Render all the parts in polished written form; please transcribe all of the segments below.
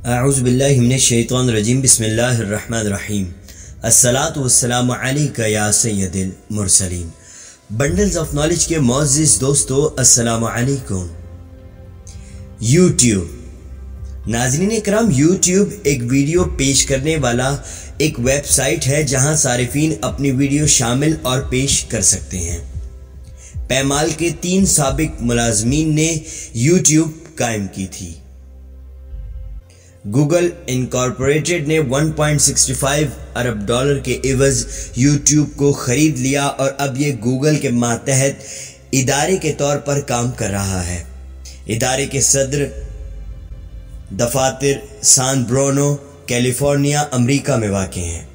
अऊज़ु बिल्लाहि मिनश शैतानिर रजीम बिस्मिल्लाहिर रहमानिर रहीम अस्सलातु वस्सलामु अलैका या सय्यदिल मुरसलीन। बंडल्स ऑफ नॉलेज के मोअज़्ज़िज़ दोस्तों, अस्सलामु अलैकुम। यूट्यूब नाज़रीन इकराम, यूट्यूब एक वीडियो पेश करने वाला एक वेबसाइट है जहां सारिफीन अपनी वीडियो शामिल और पेश कर सकते हैं। पैमाल के 3 साबिक मुलाज़मीन ने यूट्यूब कायम की थी। गूगल इनकॉर्पोरेटेड ने 1.65 अरब डॉलर के एवज यूट्यूब को खरीद लिया और अब ये गूगल के मातहत इदारे के तौर पर काम कर रहा है। इदारे के सदर दफातर सान ब्रूनो, कैलिफोर्निया, अमेरिका में वाक़ हैं।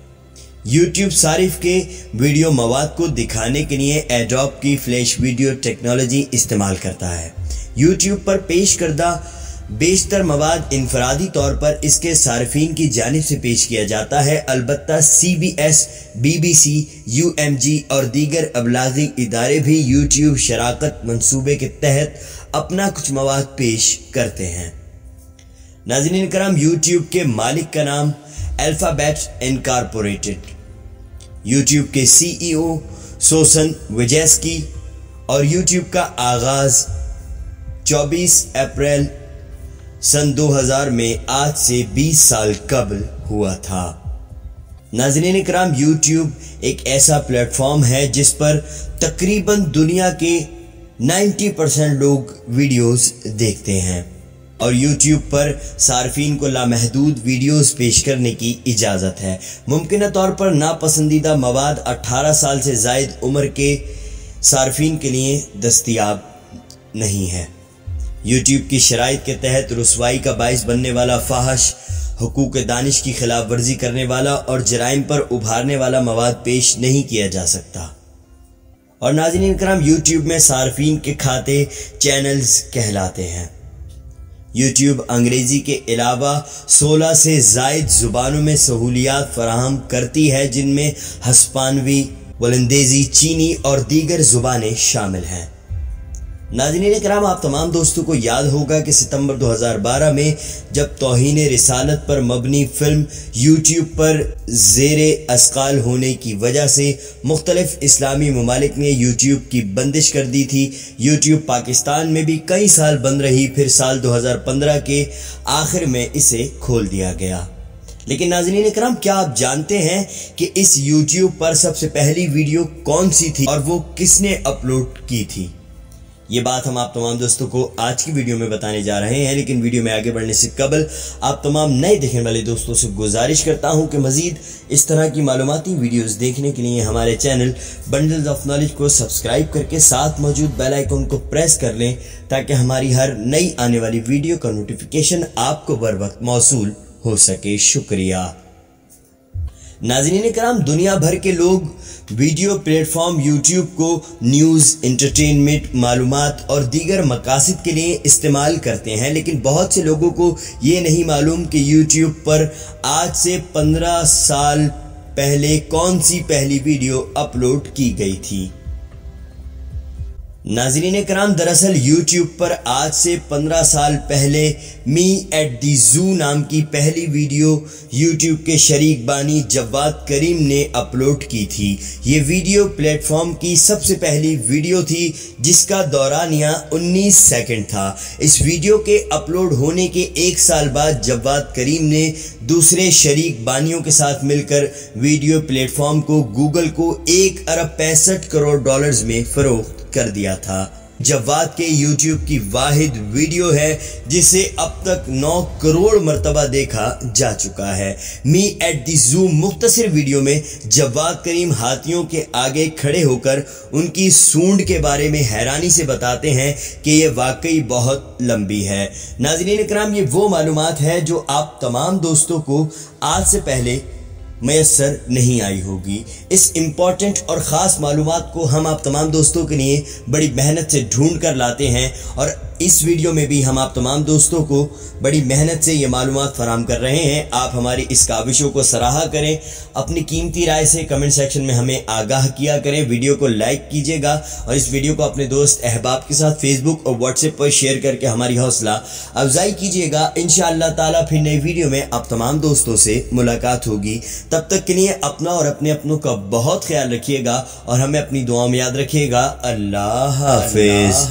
यूट्यूब सारिफ के वीडियो मवाद को दिखाने के लिए एडोब की फ्लैश वीडियो टेक्नोलॉजी इस्तेमाल करता है। यूट्यूब पर पेश करदा बेशतर मवाद इनफरादी तौर पर इसके सारिफीन की जानिब से पेश किया जाता है। अलबत्ता CBS, BBC, UMG और दीगर अबलागी इदारे भी यूट्यूब शराकत मंसूबे के तहत अपना कुछ मवाद पेश करते हैं। नाज़रीन करम, यूट्यूब के मालिक का नाम अल्फाबेट इनकॉर्पोरेटेड। यूट्यूब के CEO सोसन विजेस्की और यूट्यूब का आगाज 24 अप्रैल सन 2000 में आज से 20 साल कबल हुआ था। नाज़रीन इकराम, यूट्यूब एक ऐसा प्लेटफॉर्म है जिस पर तकरीबन दुनिया के 90% लोग वीडियोस देखते हैं और यूट्यूब पर सार्फिन को लामहदूद वीडियोस पेश करने की इजाज़त है। मुमकिन तौर पर नापसंदीदा मवाद 18 साल से ज़ायद उम्र के सार्फिन के लिए दस्तयाब नहीं है। यूट्यूब की शराइत के तहत रुसवाई का बाइस बनने वाला, फाहश, हुकूक दानिश की खिलाफ वर्जी करने वाला और जराइम पर उभारने वाला मवाद पेश नहीं किया जा सकता। और नाज़रीन करम, यूट्यूब में सार्फिन के खाते चैनल्स कहलाते हैं। यूट्यूब अंग्रेजी के अलावा 16 से ज़ायद ज़ुबानों में सहूलियात फराहम करती है, जिनमें हस्पानवी, वलंदेजी, चीनी और दीगर ज़ुबानें शामिल हैं। नाज़रीन कराम, आप तमाम दोस्तों को याद होगा कि सितंबर 2012 में जब तौहीन रिसालत पर मबनी फिल्म यूट्यूब पर ज़ेरे अस्काल होने की वजह से मुख्तलिफ इस्लामी ममालिक ने यूट्यूब की बंदिश कर दी थी। यूट्यूब पाकिस्तान में भी कई साल बंद रही, फिर साल 2015 के आखिर में इसे खोल दिया गया। लेकिन नाज़रीन कराम, क्या आप जानते हैं कि इस यूट्यूब पर सबसे पहली वीडियो कौन सी थी और वो किसने अपलोड की थी? ये बात हम आप तमाम दोस्तों को आज की वीडियो में बताने जा रहे हैं। लेकिन वीडियो में आगे बढ़ने से कबल आप तमाम नए देखने वाले दोस्तों से गुजारिश करता हूं कि मजीद इस तरह की मालूमाती वीडियोस देखने के लिए हमारे चैनल बंडल्स ऑफ नॉलेज को सब्सक्राइब करके साथ मौजूद बेल आइकन को प्रेस कर लें ताकि हमारी हर नई आने वाली वीडियो का नोटिफिकेशन आपको बर वक्त मौसूल हो सके। शुक्रिया। नाज़रीन कराम, दुनिया भर के लोग वीडियो प्लेटफॉर्म यूट्यूब को न्यूज़, इंटरटेनमेंट, मालूमात और दीगर मकासद के लिए इस्तेमाल करते हैं। लेकिन बहुत से लोगों को ये नहीं मालूम कि यूट्यूब पर आज से 15 साल पहले कौन सी पहली वीडियो अपलोड की गई थी। नाज़रीन कराम, दरअसल यूट्यूब पर आज से 15 साल पहले मी एट दी ज़ू नाम की पहली वीडियो यूट्यूब के शरीक बानी जवाद करीम ने अपलोड की थी। ये वीडियो प्लेटफॉर्म की सबसे पहली वीडियो थी जिसका दौरानिया 19 सेकंड था। इस वीडियो के अपलोड होने के 1 साल बाद जवाद करीम ने दूसरे शरीक बानियों के साथ मिलकर वीडियो प्लेटफॉर्म को गूगल को 1 अरब 65 करोड़ डॉलर्स में फरोख्त कर दिया था। जवाद के यूट्यूब की वाहिद वीडियो है जिसे अब तक 9 करोड़ मरतबा देखा जा चुका है। मी एट दी ज़ू मुख्तसर वीडियो में जवाद करीम हाथियों के आगे खड़े होकर उनकी सूंड के बारे में हैरानी से बताते हैं कि ये वाकई बहुत लंबी है। नाज़रीन कराम, ये वो मालूमात है जो आप तमाम दोस्तों को आज से पहले मैसर नहीं आई होगी। इस इम्पॉर्टेंट और ख़ास मालूमात को हम आप तमाम दोस्तों के लिए बड़ी मेहनत से ढूंढ कर लाते हैं और इस वीडियो में भी हम आप तमाम दोस्तों को बड़ी मेहनत से ये मालूमात फराहम कर रहे हैं। आप हमारी इस काविशों को सराहा करें, अपनी कीमती राय से कमेंट सेक्शन में हमें आगाह किया करें। वीडियो को लाइक कीजिएगा और इस वीडियो को अपने दोस्त अहबाब के साथ फेसबुक और व्हाट्सएप पर शेयर करके हमारी हौसला अफजाई कीजिएगा। इंशाअल्लाह ताला फिर नई वीडियो में आप तमाम दोस्तों से मुलाकात होगी। तब तक के लिए अपना और अपने अपनों का बहुत ख्याल रखिएगा और हमें अपनी दुआओं में याद रखिएगा। अल्लाह हाफिज।